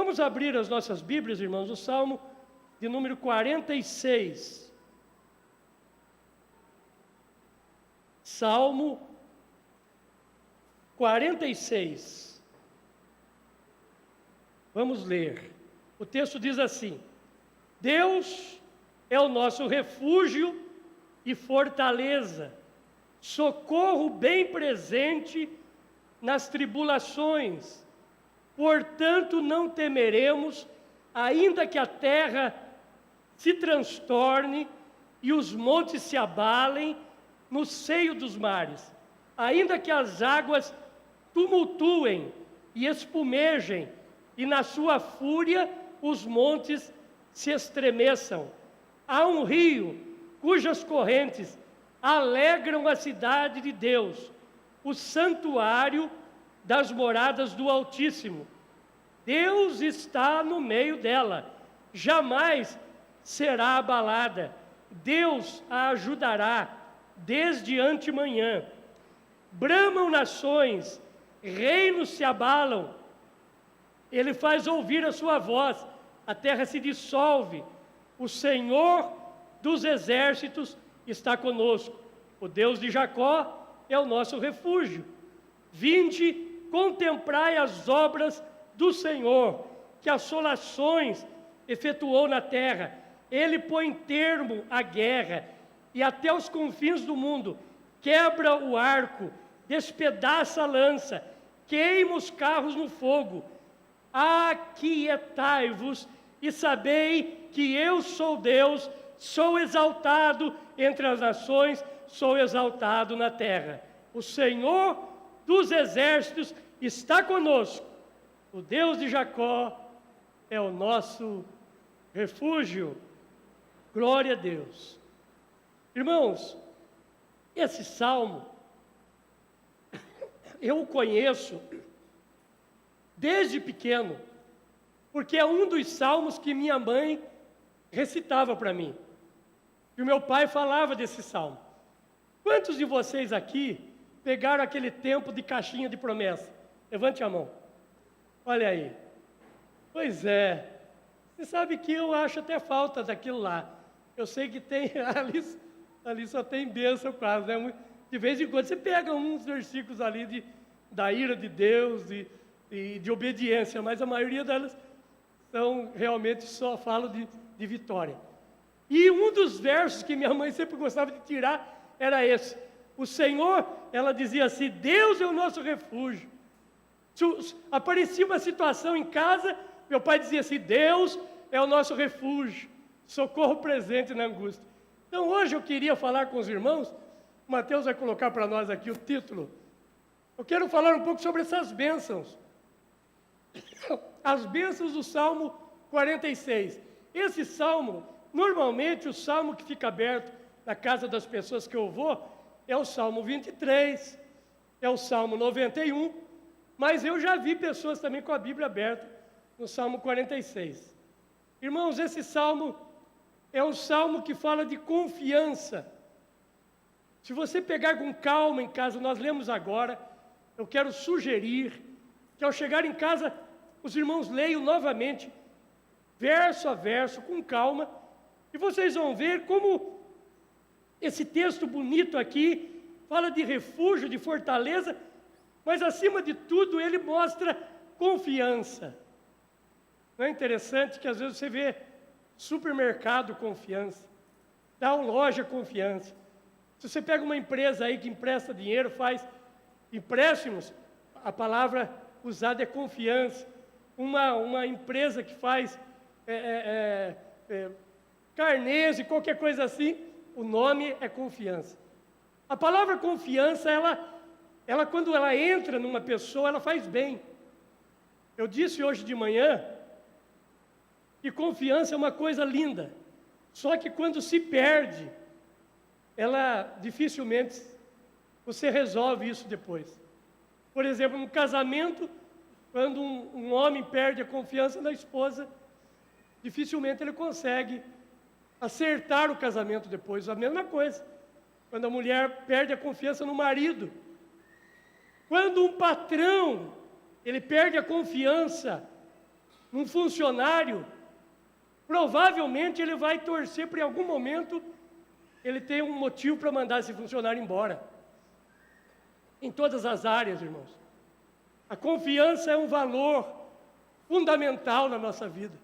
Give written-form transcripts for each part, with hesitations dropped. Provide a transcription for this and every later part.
Vamos abrir as nossas Bíblias, irmãos, o Salmo de número 46. Salmo 46. Vamos ler. O texto diz assim: Deus é o nosso refúgio e fortaleza, socorro bem presente nas tribulações. Portanto, não temeremos, ainda que a terra se transtorne e os montes se abalem no seio dos mares, ainda que as águas tumultuem e espumejem, e na sua fúria os montes se estremeçam. Há um rio cujas correntes alegram a cidade de Deus, o santuário das moradas do Altíssimo. Deus está no meio dela, jamais será abalada. Deus a ajudará desde antemanhã. Bramam nações, reinos se abalam. Ele faz ouvir a sua voz, a terra se dissolve. O Senhor dos exércitos está conosco. O Deus de Jacó é o nosso refúgio. Vinde, contemplai as obras do Senhor, que assolações efetuou na terra. Ele põe termo à guerra e até os confins do mundo. Quebra o arco, despedaça a lança, queima os carros no fogo. Aquietai-vos e sabei que eu sou Deus, sou exaltado entre as nações, sou exaltado na terra. O Senhor dos exércitos está conosco. O Deus de Jacó é o nosso refúgio. Glória a Deus. Irmãos, esse salmo, eu o conheço desde pequeno, porque é um dos salmos que minha mãe recitava para mim. E o meu pai falava desse salmo. Quantos de vocês aqui pegaram aquele tempo de caixinha de promessa? Levante a mão. Olha aí. Pois é. Você sabe que eu acho até falta daquilo lá. Eu sei que tem, ali só tem bênção quase, né? De vez em quando você pega uns versículos ali da ira de Deus e de obediência, mas a maioria delas são realmente só falam de vitória. E um dos versos que minha mãe sempre gostava de tirar era esse. O Senhor, ela dizia assim, Deus é o nosso refúgio. Aparecia uma situação em casa, meu pai dizia assim, Deus é o nosso refúgio, socorro presente na angústia. Então hoje eu queria falar com os irmãos, o Mateus vai colocar para nós aqui o título. Eu quero falar um pouco sobre essas bênçãos. As bênçãos do Salmo 46. Esse salmo, normalmente o salmo que fica aberto na casa das pessoas que eu vou, é o Salmo 23, é o Salmo 91, mas eu já vi pessoas também com a Bíblia aberta no Salmo 46. Irmãos, esse salmo é um salmo que fala de confiança. Se você pegar com calma em casa, nós lemos agora, eu quero sugerir que ao chegar em casa, os irmãos leiam novamente, verso a verso, com calma, e vocês vão ver como esse texto bonito aqui fala de refúgio, de fortaleza, mas acima de tudo ele mostra confiança. Não é interessante que às vezes você vê supermercado confiança, dá uma loja confiança. Se você pega uma empresa aí que empresta dinheiro, faz empréstimos, a palavra usada é confiança. Uma empresa que faz carnês e qualquer coisa assim, o nome é confiança. A palavra confiança, ela quando ela entra numa pessoa, ela faz bem. Eu disse hoje de manhã que confiança é uma coisa linda, só que quando se perde, ela dificilmente você resolve isso depois. Por exemplo, no casamento, quando um homem perde a confiança na esposa, dificilmente ele consegue acertar o casamento depois. A mesma coisa, quando a mulher perde a confiança no marido. Quando um patrão, ele perde a confiança um funcionário, provavelmente ele vai torcer para em algum momento ele ter um motivo para mandar esse funcionário embora. Em todas as áreas, irmãos. A confiança é um valor fundamental na nossa vida.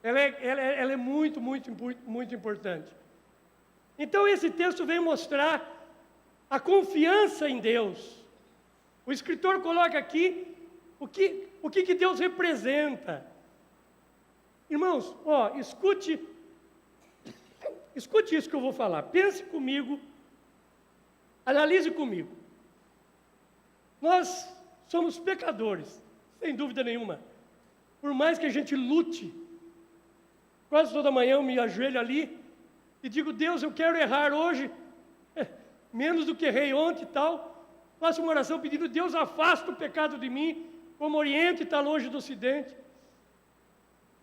Ela é muito, muito, muito, muito importante. Então esse texto vem mostrar a confiança em Deus. O escritor coloca aqui o que Deus representa. Irmãos, escute isso que eu vou falar. Pense comigo, analise comigo. Nós somos pecadores, sem dúvida nenhuma. Por mais que a gente lute, quase toda manhã eu me ajoelho ali e digo, Deus, eu quero errar hoje, menos do que errei ontem e tal. Faço uma oração pedindo, Deus, afasta o pecado de mim, como o Oriente está longe do Ocidente.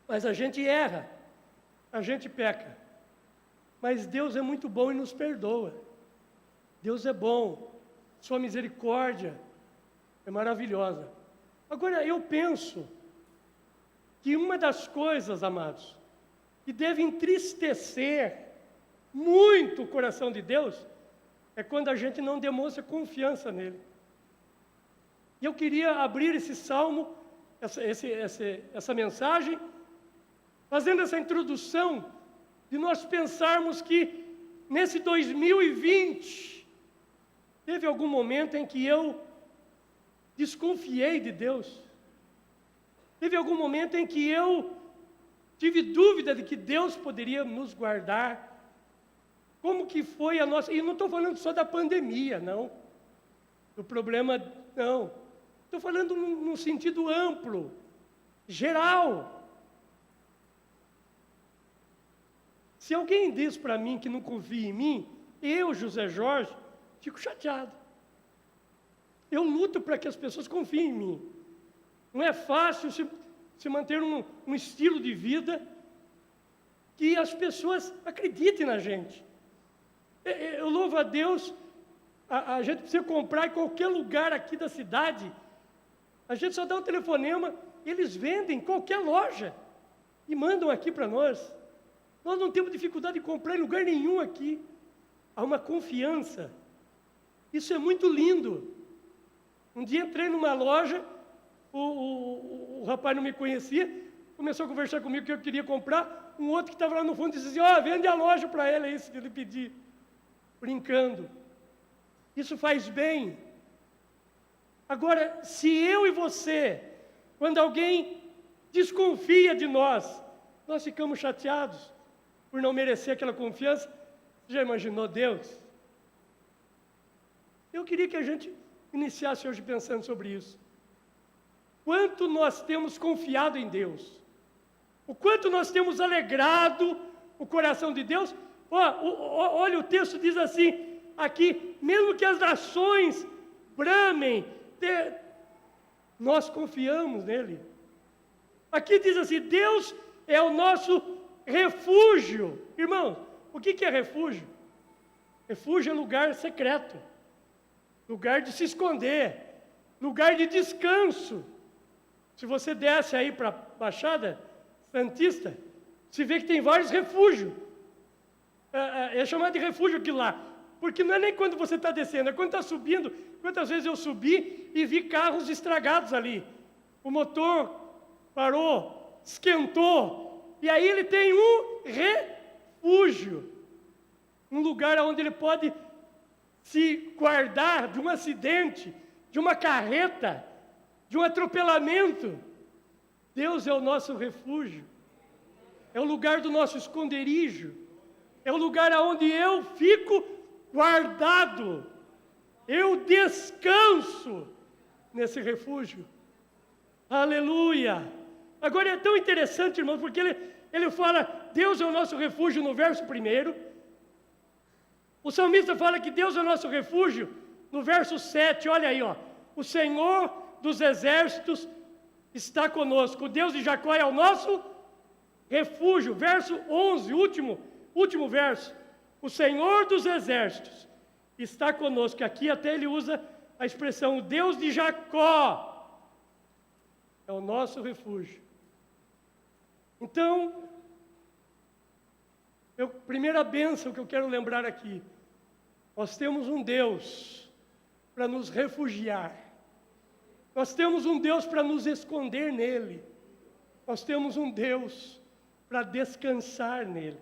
Mas a gente erra, a gente peca. Mas Deus é muito bom e nos perdoa. Deus é bom, sua misericórdia é maravilhosa. Agora, eu penso que uma das coisas, amados, que deve entristecer muito o coração de Deus, é quando a gente não demonstra confiança nele. E eu queria abrir esse salmo, essa mensagem, fazendo essa introdução, de nós pensarmos que nesse 2020, teve algum momento em que eu desconfiei de Deus. Teve algum momento em que eu tive dúvida de que Deus poderia nos guardar. Como que foi a nossa... E não estou falando só da pandemia, não. Do problema, não. Estou falando num sentido amplo, geral. Se alguém diz para mim que não confia em mim, eu, José Jorge, fico chateado. Eu luto para que as pessoas confiem em mim. Não é fácil se manter um estilo de vida que as pessoas acreditem na gente. Eu louvo a Deus, a gente precisa comprar em qualquer lugar aqui da cidade. A gente só dá um telefonema, eles vendem em qualquer loja e mandam aqui para nós. Nós não temos dificuldade de comprar em lugar nenhum aqui. Há uma confiança. Isso é muito lindo. Um dia entrei numa loja, o rapaz não me conhecia, começou a conversar comigo que eu queria comprar. Um outro que estava lá no fundo disse assim, vende a loja para ele, é isso que ele pediu. Brincando. Isso faz bem. Agora, se eu e você, quando alguém desconfia de nós ficamos chateados por não merecer aquela confiança. Você já imaginou Deus? Eu queria que a gente iniciasse hoje pensando sobre isso. Quanto nós temos confiado em Deus? O quanto nós temos alegrado o coração de Deus? Olha, o texto diz assim, aqui, mesmo que as nações bramem, nós confiamos nele. Aqui diz assim, Deus é o nosso refúgio. Irmão, o que é refúgio? Refúgio é lugar secreto, lugar de se esconder, lugar de descanso. Se você desce aí para a Baixada Santista, você vê que tem vários refúgios. É chamado de refúgio aquilo lá, porque não é nem quando você está descendo, é quando está subindo. Quantas vezes eu subi e vi carros estragados ali. O motor parou, esquentou, e aí ele tem um refúgio. Um lugar onde ele pode se guardar de um acidente, de uma carreta, de um atropelamento. Deus é o nosso refúgio. É o lugar do nosso esconderijo. É o lugar onde eu fico guardado. Eu descanso nesse refúgio. Aleluia! Agora é tão interessante, irmão, porque ele fala, Deus é o nosso refúgio no verso 1. O salmista fala que Deus é o nosso refúgio no verso 7. Olha aí, o Senhor dos exércitos está conosco. O Deus de Jacó é o nosso refúgio. Verso 11, último verso. O Senhor dos exércitos está conosco. Aqui até ele usa a expressão, o Deus de Jacó é o nosso refúgio. Então, primeira bênção que eu quero lembrar aqui, nós temos um Deus para nos refugiar, nós temos um Deus para nos esconder nele, nós temos um Deus para descansar nele,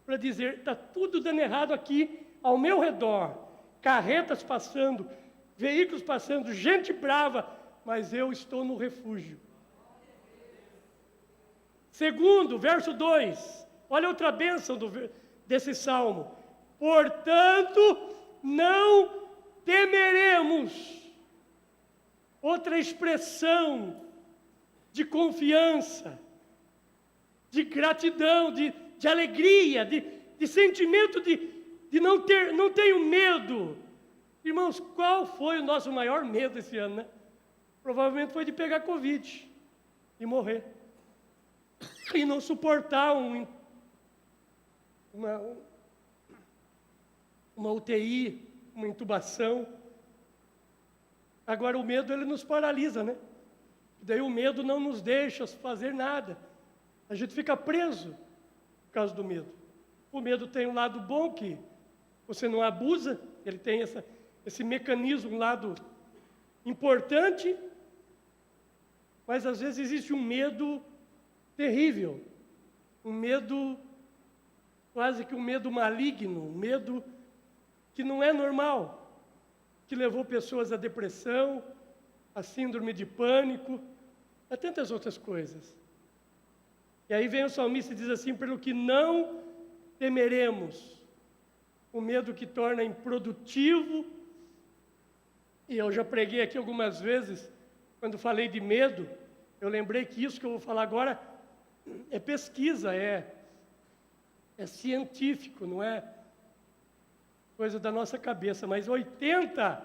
para dizer, está tudo dando errado aqui ao meu redor, carretas passando, veículos passando, gente brava, mas eu estou no refúgio. Segundo, verso 2, olha outra bênção desse salmo. Portanto, não temeremos. Outra expressão de confiança, de gratidão, de alegria, de sentimento de não tenho medo. Irmãos, qual foi o nosso maior medo esse ano, né? Provavelmente foi de pegar Covid e morrer. E não suportar uma UTI, uma intubação. Agora o medo, ele nos paralisa, né? Daí o medo não nos deixa fazer nada. A gente fica preso por causa do medo. O medo tem um lado bom, que você não abusa, ele tem esse mecanismo, um lado importante, mas às vezes existe um medo terrível, um medo, quase que um medo maligno, um medo que não é normal, que levou pessoas à depressão, à síndrome de pânico, a tantas outras coisas. E aí vem o salmista e diz assim, pelo que não temeremos, o medo que torna improdutivo. E eu já preguei aqui algumas vezes, quando falei de medo, eu lembrei que isso que eu vou falar agora é pesquisa, é científico, não é coisa da nossa cabeça, mas 80%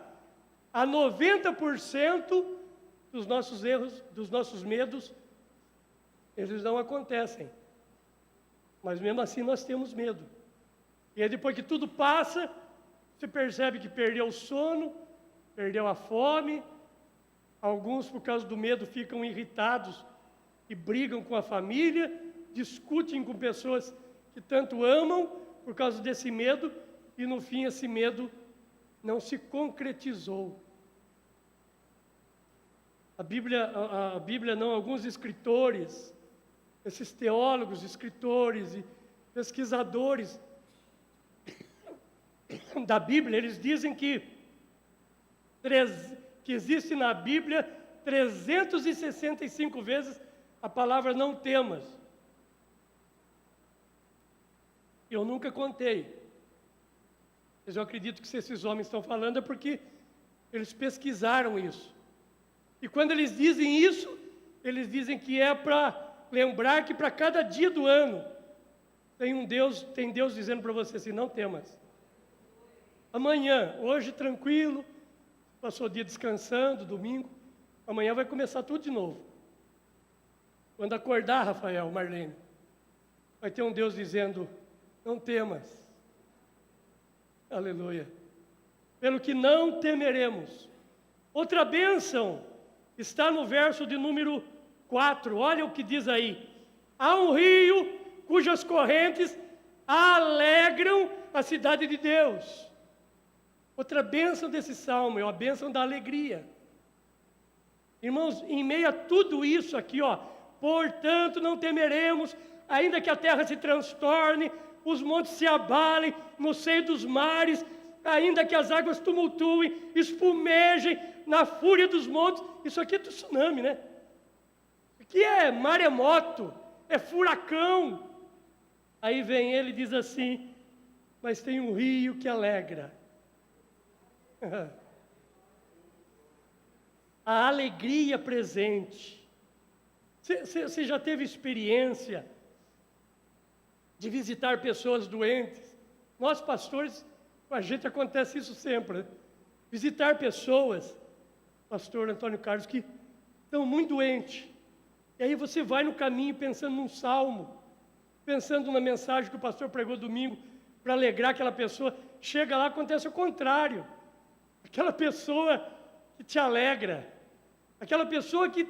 a 90% dos nossos erros, dos nossos medos, eles não acontecem. Mas mesmo assim nós temos medo. E aí depois que tudo passa, você percebe que perdeu o sono, perdeu a fome. Alguns, por causa do medo, ficam irritados e brigam com a família, discutem com pessoas que tanto amam por causa desse medo, e no fim esse medo não se concretizou. A Bíblia não, alguns escritores, esses teólogos, escritores e pesquisadores da Bíblia, eles dizem que existe na Bíblia 365 vezes a palavra não temas. Eu nunca contei. Mas eu acredito que se esses homens estão falando é porque eles pesquisaram isso. E quando eles dizem isso, eles dizem que é para lembrar que para cada dia do ano tem Deus dizendo para você assim, não temas. Amanhã, hoje tranquilo, passou o dia descansando, domingo, amanhã vai começar tudo de novo. Quando acordar, Rafael, Marlene, vai ter um Deus dizendo, não temas. Aleluia. Pelo que não temeremos. Outra bênção está no verso de número 4. Olha o que diz aí. Há um rio cujas correntes alegram a cidade de Deus. Outra bênção desse salmo é a bênção da alegria. Irmãos, em meio a tudo isso aqui, portanto não temeremos, ainda que a terra se transtorne, os montes se abalem no seio dos mares, ainda que as águas tumultuem, espumejem na fúria dos montes. Isso aqui é tsunami, né? Aqui é maremoto, é furacão. Aí vem ele e diz assim, mas tem um rio que alegra. A alegria presente. Você já teve experiência de visitar pessoas doentes? Nós, pastores, com a gente acontece isso sempre, né? Visitar pessoas, pastor Antônio Carlos, que estão muito doentes. E aí você vai no caminho pensando num salmo, pensando na mensagem que o pastor pregou domingo, para alegrar aquela pessoa. Chega lá, acontece o contrário. Aquela pessoa que te alegra, aquela pessoa que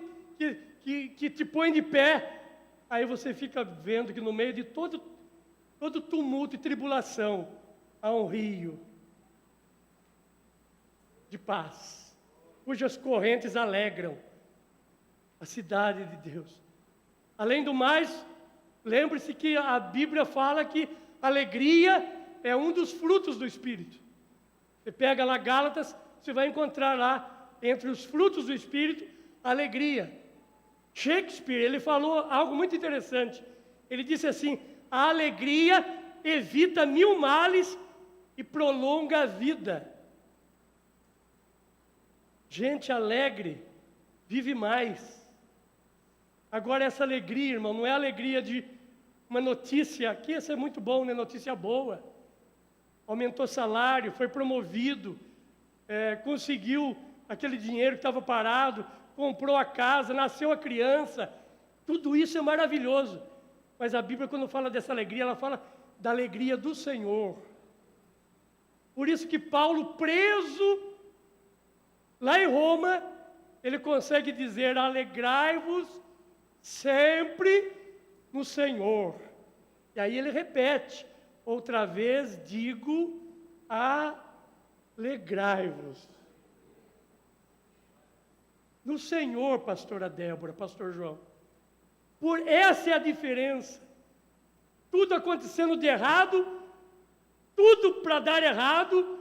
te põe de pé, aí você fica vendo que no meio de todo tumulto e tribulação, há um rio de paz, cujas correntes alegram a cidade de Deus. Além do mais, lembre-se que a Bíblia fala que alegria é um dos frutos do Espírito. Você pega lá Gálatas, você vai encontrar lá, entre os frutos do Espírito, alegria. Shakespeare, ele falou algo muito interessante. Ele disse assim: a alegria evita 1000 males e prolonga a vida. Gente alegre vive mais. Agora, essa alegria, irmão, não é a alegria de uma notícia. Aqui essa é muito bom, né? Notícia boa. Aumentou salário, foi promovido, conseguiu aquele dinheiro que estava parado, comprou a casa, nasceu a criança. Tudo isso é maravilhoso. Mas a Bíblia, quando fala dessa alegria, ela fala da alegria do Senhor. Por isso que Paulo, preso lá em Roma, ele consegue dizer: alegrai-vos sempre no Senhor. E aí ele repete: outra vez digo, alegrai-vos. No Senhor, pastora Débora, pastor João. Por essa é a diferença. Tudo acontecendo de errado, tudo para dar errado,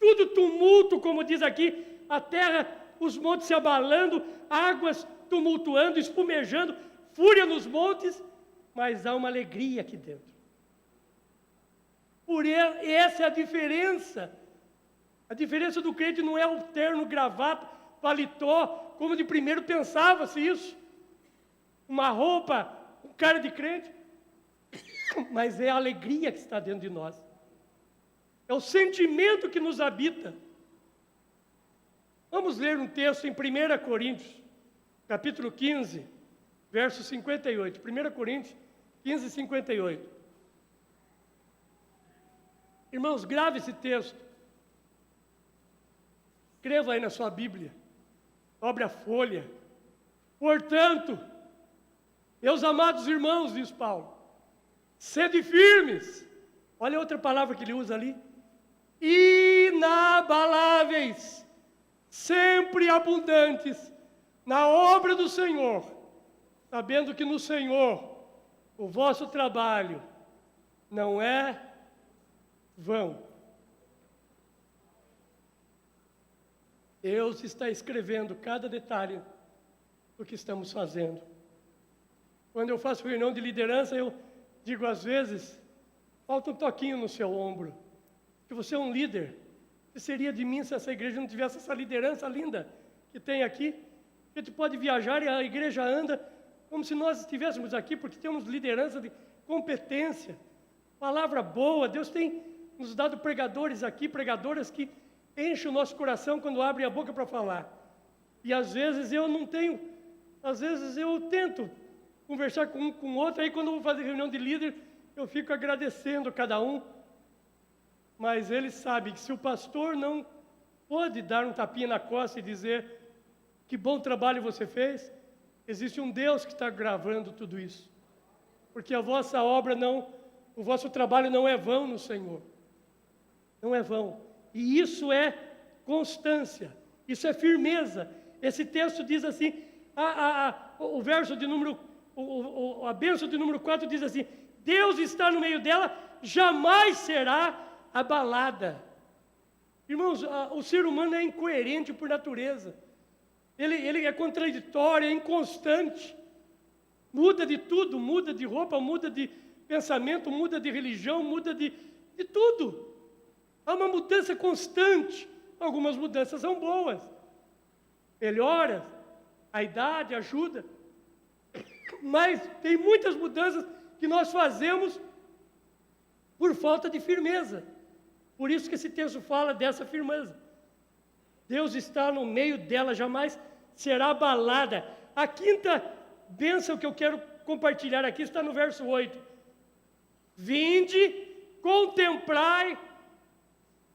tudo tumulto, como diz aqui, a terra, os montes se abalando, águas tumultuando, espumejando, fúria nos montes, mas há uma alegria aqui dentro. Essa é a diferença. A diferença do crente não é o terno, gravata, paletó, como de primeiro pensava-se isso. Uma roupa, um cara de crente. Mas é a alegria que está dentro de nós. É o sentimento que nos habita. Vamos ler um texto em 1 Coríntios, capítulo 15, verso 58. 1 Coríntios 15, 58. Irmãos, grave esse texto. Escreva aí na sua Bíblia. Dobre a folha. Portanto, meus amados irmãos, diz Paulo, sede firmes. Olha outra palavra que ele usa ali. Inabaláveis, sempre abundantes na obra do Senhor, sabendo que no Senhor o vosso trabalho não é vão. Deus está escrevendo cada detalhe do que estamos fazendo. Quando eu faço reunião de liderança, eu digo às vezes, falta um toquinho no seu ombro, que você é um líder. O que seria de mim se essa igreja não tivesse essa liderança linda que tem aqui? A gente pode viajar e a igreja anda como se nós estivéssemos aqui, porque temos liderança de competência, palavra boa. Deus tem nos dado pregadores aqui, pregadoras que enchem o nosso coração quando abrem a boca para falar. E às vezes eu não tenho, às vezes eu tento conversar com um, com outro, aí quando eu vou fazer reunião de líder, eu fico agradecendo cada um. Mas ele sabe que se o pastor não pode dar um tapinha na costa e dizer que bom trabalho você fez, existe um Deus que está gravando tudo isso. Porque a vossa obra não, o vosso trabalho não é vão no Senhor. Não é vão. E isso é constância, isso é firmeza. Esse texto diz assim, o verso de número, a bênção de número 4 diz assim: Deus está no meio dela, jamais será abalada. Irmãos, o ser humano é incoerente por natureza. Ele é contraditório, é inconstante. Muda de tudo, muda de roupa, muda de pensamento, muda de religião, muda de tudo. Há uma mudança constante. Algumas mudanças são boas. Melhora, a idade ajuda. Mas tem muitas mudanças que nós fazemos por falta de firmeza. Por isso que esse texto fala dessa firmeza. Deus está no meio dela, jamais será abalada. A quinta bênção que eu quero compartilhar aqui está no verso 8. Vinde, contemplai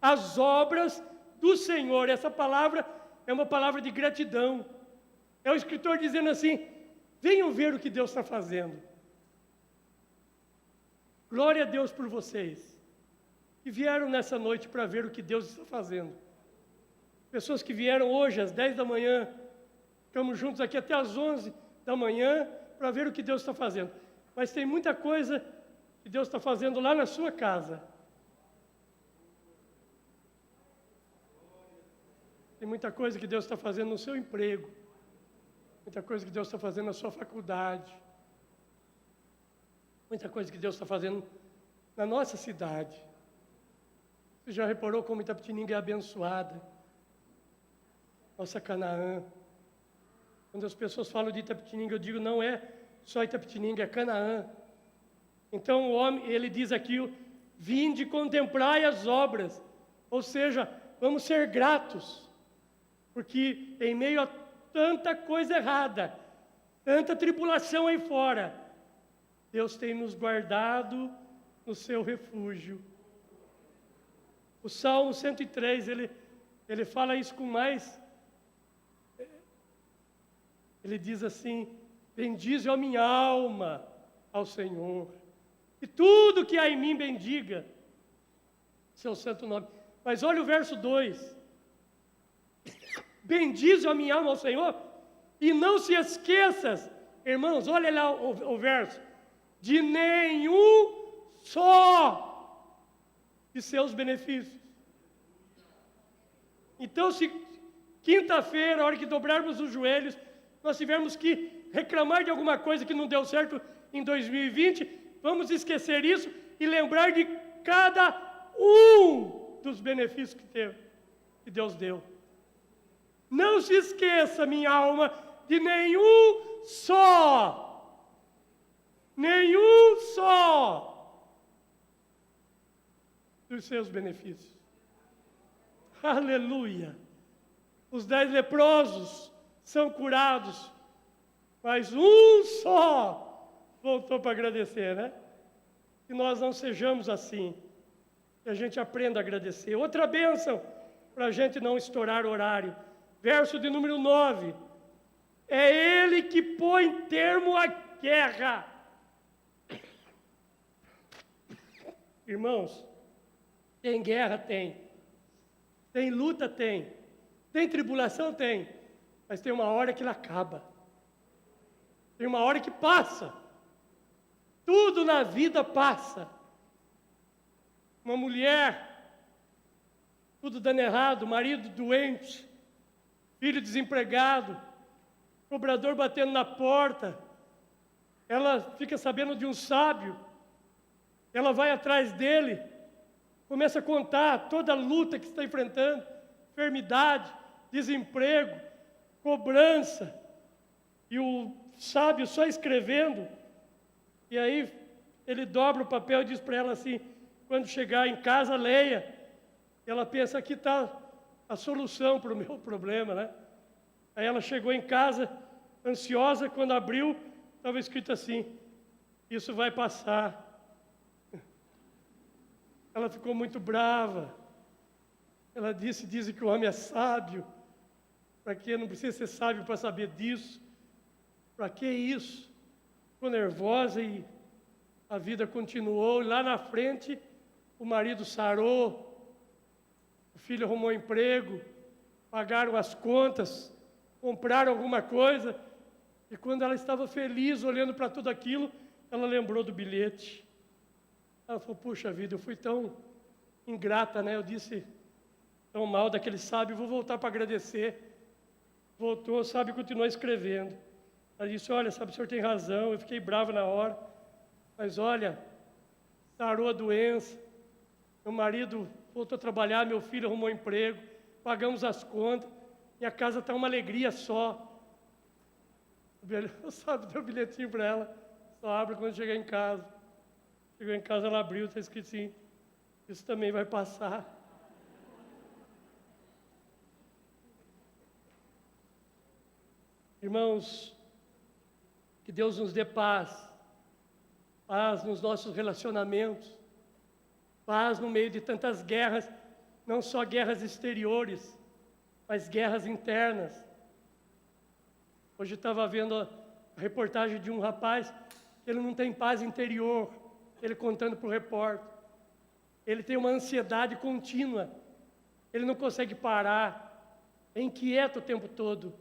as obras do Senhor. Essa palavra é uma palavra de gratidão. É o escritor dizendo assim: venham ver o que Deus está fazendo. Glória a Deus por vocês que vieram nessa noite para ver o que Deus está fazendo. Pessoas que vieram hoje às 10 da manhã, ficamos juntos aqui até às 11 da manhã para ver o que Deus está fazendo. Mas tem muita coisa que Deus está fazendo lá na sua casa. Tem muita coisa que Deus está fazendo no seu emprego. Muita coisa que Deus está fazendo na sua faculdade. Muita coisa que Deus está fazendo na nossa cidade. Você já reparou como Itapetininga é abençoada? Nossa Canaã. Quando as pessoas falam de Itapetininga, eu digo, não é só Itapetininga, é Canaã. Então o homem, ele diz aqui, vinde contemplar as obras. Ou seja, vamos ser gratos. Porque em meio a tanta coisa errada, tanta tribulação aí fora, Deus tem nos guardado no seu refúgio. O Salmo 103, ele fala isso com mais... Ele diz assim, bendize a minha alma ao Senhor, e tudo que há em mim bendiga seu santo nome. Mas olha o verso 2. Bendize a minha alma ao Senhor, e não se esqueças, irmãos, olha lá o verso, de nenhum só de seus benefícios. Então, se quinta-feira, a hora que dobrarmos os joelhos, nós tivermos que reclamar de alguma coisa que não deu certo em 2020, vamos esquecer isso e lembrar de cada um dos benefícios que Deus deu. Não se esqueça, minha alma, de nenhum só dos seus benefícios. Aleluia! Os 10 leprosos são curados, mas um só voltou para agradecer, né? Que nós não sejamos assim, que a gente aprenda a agradecer. Outra bênção, para a gente não estourar o horário, verso de número 9, é Ele que põe termo à guerra. Irmãos, tem guerra? Tem luta? Tem tribulação? Tem. Mas tem uma hora que ela acaba. Tem uma hora que passa. Tudo na vida passa. Uma mulher, tudo dando errado, marido doente, filho desempregado, cobrador batendo na porta. Ela fica sabendo de um sábio. Ela vai atrás dele, começa a contar toda a luta que está enfrentando, enfermidade, desemprego, cobrança, e o sábio só escrevendo, e aí ele dobra o papel e diz para ela assim, quando chegar em casa, leia. Ela pensa, aqui está a solução para o meu problema, né? Aí ela chegou em casa, ansiosa, quando abriu, estava escrito assim, isso vai passar. Ela ficou muito brava. Ela dizem que o homem é sábio. Para quê? Não precisa ser sábio para saber disso. Para que isso? Ficou nervosa e a vida continuou. E lá na frente, o marido sarou, o filho arrumou emprego, pagaram as contas, compraram alguma coisa. E quando ela estava feliz, olhando para tudo aquilo, ela lembrou do bilhete. Ela falou, puxa vida, eu fui tão ingrata, né? Eu disse tão mal daquele sábio, vou voltar para agradecer. Voltou, o sábio continuou escrevendo. Ela disse, olha, sábio, o senhor tem razão, eu fiquei brava na hora. Mas olha, sarou a doença, meu marido voltou a trabalhar, meu filho arrumou emprego, pagamos as contas, minha casa está uma alegria só. O sábio deu um bilhetinho para ela, só abre quando chegar em casa. Chegou em casa, ela abriu, está escrito assim, isso também vai passar. Irmãos, que Deus nos dê paz nos nossos relacionamentos, paz no meio de tantas guerras, não só guerras exteriores, mas guerras internas. Hoje estava vendo a reportagem de um rapaz, que ele não tem paz interior, ele contando para o repórter. Ele tem uma ansiedade contínua. Ele não consegue parar. É inquieto o tempo todo.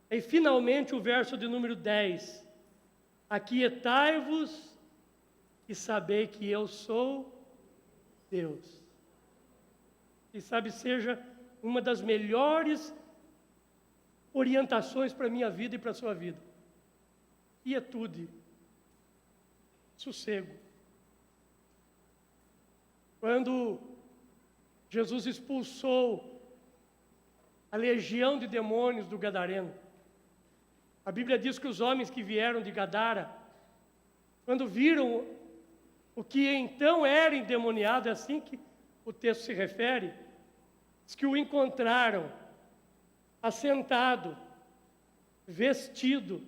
E finalmente o verso de número 10. Aquietai-vos e sabei que eu sou Deus. E sabe, seja uma das melhores orientações para a minha vida e para a sua vida. Quietude. Sossego. Quando Jesus expulsou a legião de demônios do Gadareno, a Bíblia diz que os homens que vieram de Gadara, quando viram o que então era endemoniado, é assim que o texto se refere, diz que o encontraram assentado, vestido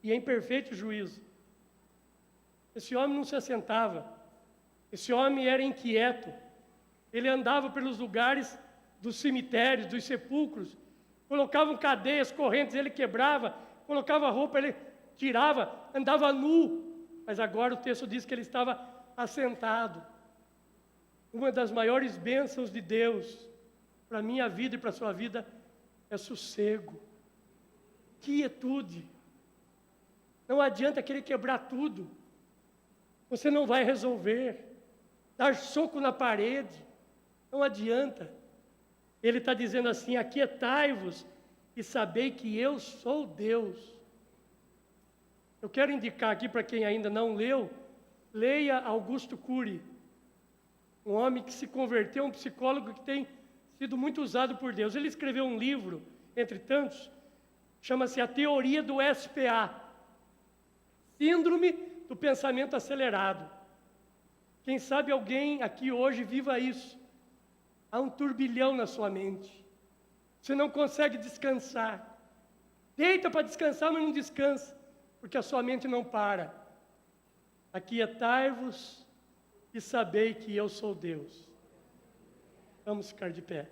e em perfeito juízo. Esse homem não se assentava, esse homem era inquieto, ele andava pelos lugares dos cemitérios, dos sepulcros, colocavam cadeias, correntes, ele quebrava, colocava roupa, ele tirava, andava nu, mas agora o texto diz que ele estava assentado. Uma das maiores bênçãos de Deus para a minha vida e para a sua vida é sossego, quietude. Não adianta querer quebrar tudo, você não vai resolver. Dar soco na parede, não adianta. Ele está dizendo assim: aquietai-vos e sabei que eu sou Deus. Eu quero indicar aqui para quem ainda não leu, leia Augusto Cury, um homem que se converteu, um psicólogo que tem sido muito usado por Deus. Ele escreveu um livro, entre tantos, chama-se A Teoria do SPA, Síndrome do Pensamento Acelerado. Quem sabe alguém aqui hoje viva isso. Há um turbilhão na sua mente. Você não consegue descansar. Deita para descansar, mas não descansa, porque a sua mente não para. Aquietai-vos e sabei que eu sou Deus. Vamos ficar de pé.